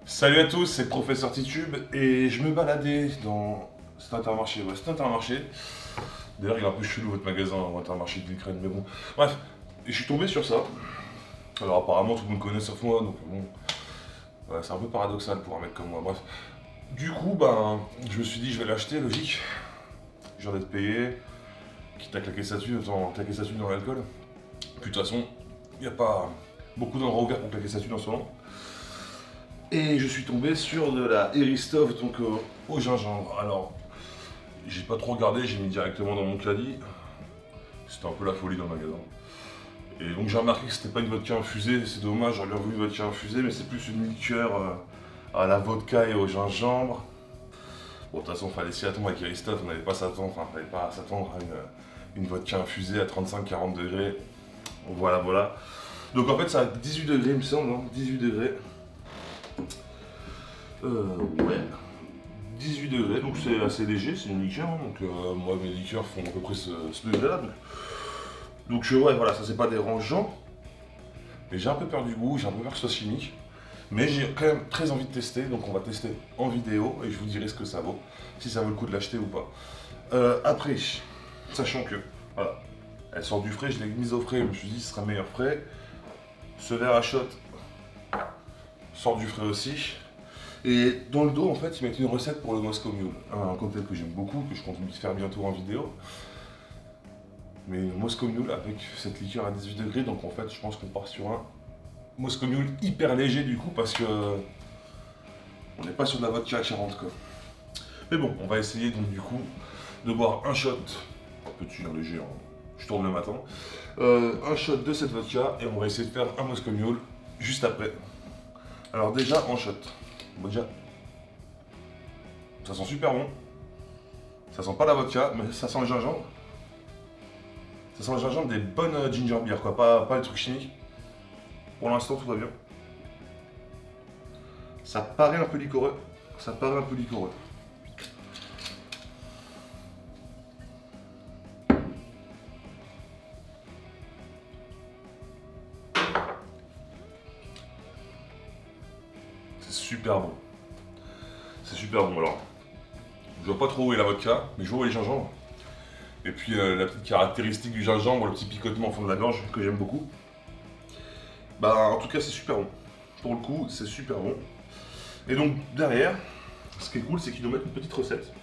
Salut à tous, c'est le professeur Titube et je me baladais dans cet Intermarché. Ouais, cet Intermarché. D'ailleurs, il est un peu chelou votre magasin, Intermarché de l'Ukraine, mais bon. Bref, et je suis tombé sur ça. Alors, apparemment, tout le monde connaît sauf moi, donc bon. Ouais, c'est un peu paradoxal pour un mec comme moi. Bref. Du coup, ben, je me suis dit, je vais l'acheter, logique. J'ai d'être payé. Quitte à claquer sa thune, autant claquer sa thune dans l'alcool. Puis de toute façon, il n'y a pas beaucoup d'endroits ouverts pour claquer sa thune en ce moment. Et je suis tombé sur de la Eristov, donc au gingembre. Alors, j'ai pas trop regardé, j'ai mis directement dans mon caddie. C'était un peu la folie dans le magasin. Et donc j'ai remarqué que c'était pas une vodka infusée, c'est dommage, j'aurais bien voulu une vodka infusée, mais c'est plus une liqueur à la vodka et au gingembre. Bon, de toute façon, fallait s'y attendre avec Eristov, on n'allait pas s'attendre, fallait pas s'attendre à une vodka infusée à 35-40 degrés. Voilà, voilà. Donc en fait, ça a 18 degrés, il me semble, hein, 18 degrés. Ouais. 18 degrés, donc c'est assez léger, c'est une liqueur, hein, donc moi mes liqueurs font à peu près ce degré-là. Donc, ouais, voilà, ça c'est pas dérangeant, mais j'ai un peu peur du goût, j'ai un peu peur que ce soit chimique, mais j'ai quand même très envie de tester, donc on va tester en vidéo et je vous dirai ce que ça vaut, si ça vaut le coup de l'acheter ou pas. Après, sachant que, voilà, elle sort du frais, je l'ai mise au frais, je me suis dit ce sera meilleur frais. Ce verre à shot sort du frais aussi. Et dans le dos, en fait, ils mettent une recette pour le Moscow Mule. Un cocktail que j'aime beaucoup, que je compte faire bientôt en vidéo. Mais le Moscow Mule avec cette liqueur à 18 degrés, donc en fait, je pense qu'on part sur un Moscow Mule hyper léger du coup, parce que on n'est pas sur de la vodka à 40 quoi. Mais bon, on va essayer donc du coup de boire un shot, petit, un léger, hein, je tourne le matin, un shot de cette vodka et on va essayer de faire un Moscow Mule juste après. Alors déjà en shot, bon, déjà, ça sent super bon. Ça sent pas la vodka, mais ça sent le gingembre. Ça sent le gingembre des bonnes ginger beer, quoi, pas les trucs chimiques. Pour l'instant, tout va bien. Ça paraît un peu liquoreux. Ça paraît un peu liquoreux. C'est super bon. C'est super bon. Alors, je vois pas trop où est la vodka, mais je vois où est le gingembre. Et puis la petite caractéristique du gingembre, le petit picotement au fond de la gorge, que j'aime beaucoup. Bah, en tout cas, c'est super bon. Pour le coup, c'est super bon. Et donc, derrière, ce qui est cool, c'est qu'ils nous mettent une petite recette.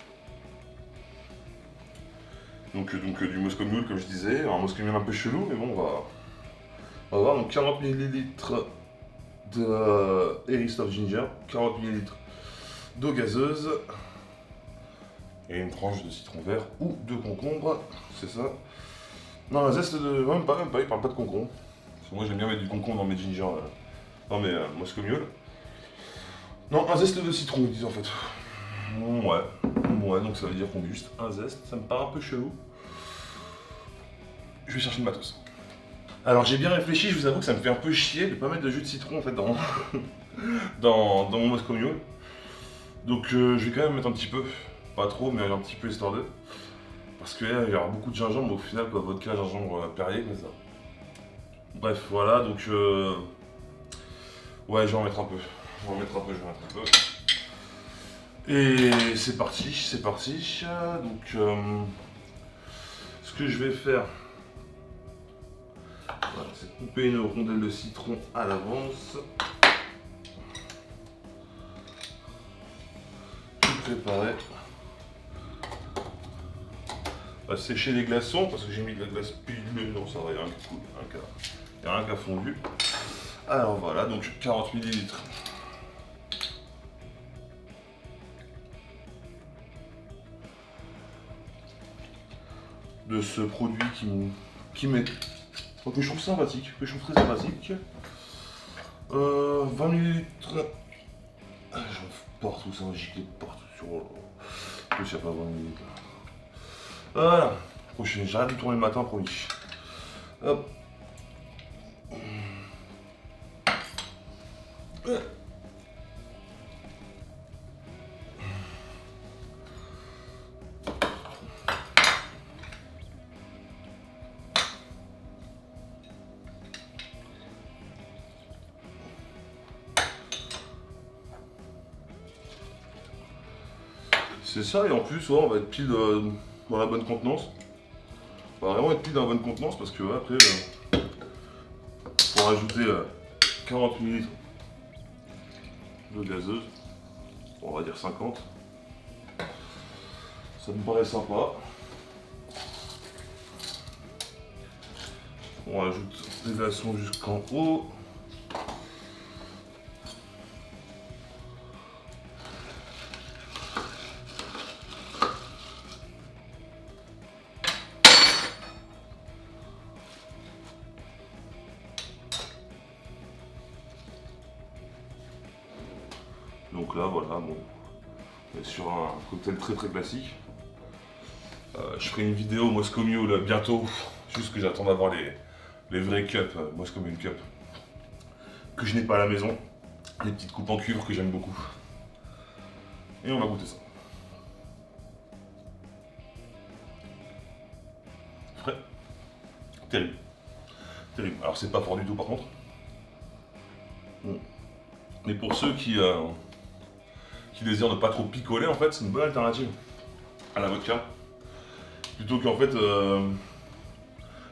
Donc du Moscow Mule, comme je disais, un Moscow Mule un peu chelou, mais bon, on va voir. Donc 40 ml de Eristov Ginger, 40 ml d'eau gazeuse, et une tranche de citron vert ou de concombre, c'est ça. Non, un zeste de. Même pas, il parle pas de concombre. Parce que moi j'aime bien mettre du concombre dans mes ginger, dans mes Moscow Mule. Non, un zeste de citron, ils disent en fait. Ouais, donc ça veut dire qu'on met juste un zeste, ça me paraît un peu chelou. Je vais chercher le matos. Alors j'ai bien réfléchi, je vous avoue que ça me fait un peu chier de pas mettre de jus de citron en fait dans, dans mon Moscow Mule. Donc je vais quand même mettre un petit peu, pas trop, mais un petit peu histoire d'eux. Parce que là, il y aura beaucoup de gingembre au final, quoi, vodka, gingembre, Perrier, comme ça. Bref, voilà, donc ouais, je vais en mettre un peu. Je vais en mettre un peu, je vais en mettre un peu. Et c'est parti, c'est parti. Donc ce que je vais faire, voilà, c'est couper une rondelle de citron à l'avance. Tout préparé. On va sécher les glaçons parce que j'ai mis de la glace pilule, non ça va, il n'y a rien qui a fondu. Alors voilà, donc 40 ml de ce produit qui m'est, que je trouve sympathique, que je trouve très sympathique. 20 ml. J'en fous partout, ça va gicler partout sur. Je sais pas 20 ml. Voilà. J'arrête de tourner le matin, promis. Hop. C'est ça, et en plus, ouais, on va être pile dans la bonne contenance. On va vraiment être pile dans la bonne contenance parce que après, pour rajouter 40 ml de gazeuse, on va dire 50. Ça me paraît sympa. On rajoute des glaçons jusqu'en haut. Donc là, voilà, bon, on est sur un cocktail très très classique. Je ferai une vidéo Moscow Mule bientôt, juste que j'attends d'avoir les vrais cups, Moscow Mule Cup, que je n'ai pas à la maison. Les petites coupes en cuivre que j'aime beaucoup. Et on va goûter ça. Frais. Terrible. Terrible. Alors c'est pas fort du tout par contre. Bon. Mais pour ceux qui désirent ne pas trop picoler, en fait, c'est une bonne alternative à la vodka. Plutôt qu'en fait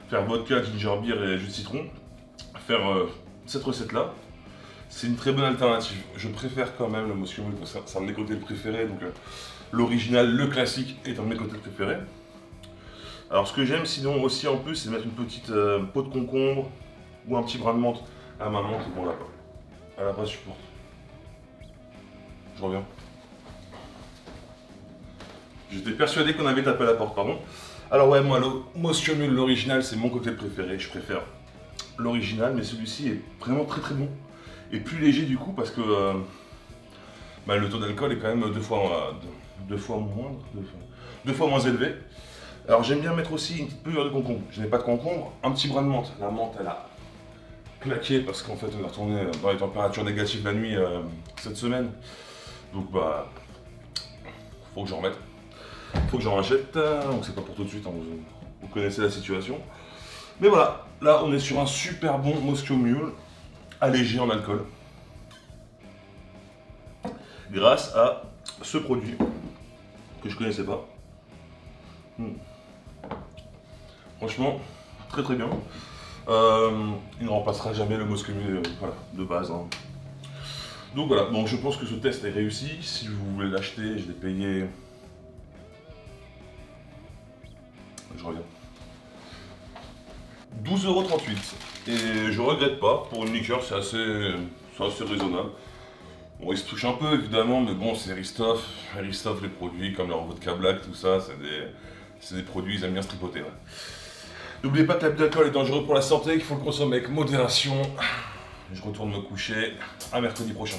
faire vodka, ginger beer et jus de citron, faire cette recette-là, c'est une très bonne alternative. Je préfère quand même le Moscow Mule parce que c'est un de mes cocktails préférés, donc l'original, le classique est un de mes cocktails préférés. Alors ce que j'aime sinon aussi en plus, c'est mettre une petite peau de concombre ou un petit brin de menthe. Ah, ma menthe, bon là, elle a pas de support. Je reviens. J'étais persuadé qu'on avait tapé à la porte, pardon. Alors ouais, moi, le Moscow Mule, l'original, c'est mon cocktail préféré. Je préfère l'original, mais celui-ci est vraiment très très bon. Et plus léger du coup, parce que le taux d'alcool est quand même deux fois moins élevé. Alors j'aime bien mettre aussi une petite pelure de concombre. Je n'ai pas de concombre, un petit brin de menthe. La menthe, elle a claqué parce qu'en fait, on est retourné dans les températures négatives la nuit cette semaine. Donc bah, faut que j'en remette. Faut que j'en rachète, donc c'est pas pour tout de suite, hein, vous connaissez la situation. Mais voilà, là on est sur un super bon Moscow Mule, allégé en alcool. Grâce à ce produit, que je connaissais pas. Franchement, très très bien. Il ne remplacera jamais le Moscow Mule voilà, de base. Hein. Donc voilà, donc je pense que ce test est réussi. Si vous voulez l'acheter, je l'ai payé... Je reviens. 12,38 €. Et je regrette pas, pour une liqueur c'est assez raisonnable. Bon, il se touche un peu évidemment, mais bon, c'est Ristoff. Ristoff, les produits comme leur vodka black, tout ça, c'est des produits, ils aiment bien se tripoter. Ouais. N'oubliez pas que l'abus d'alcool est dangereux pour la santé, qu'il faut le consommer avec modération. Je retourne me coucher. À mercredi prochain.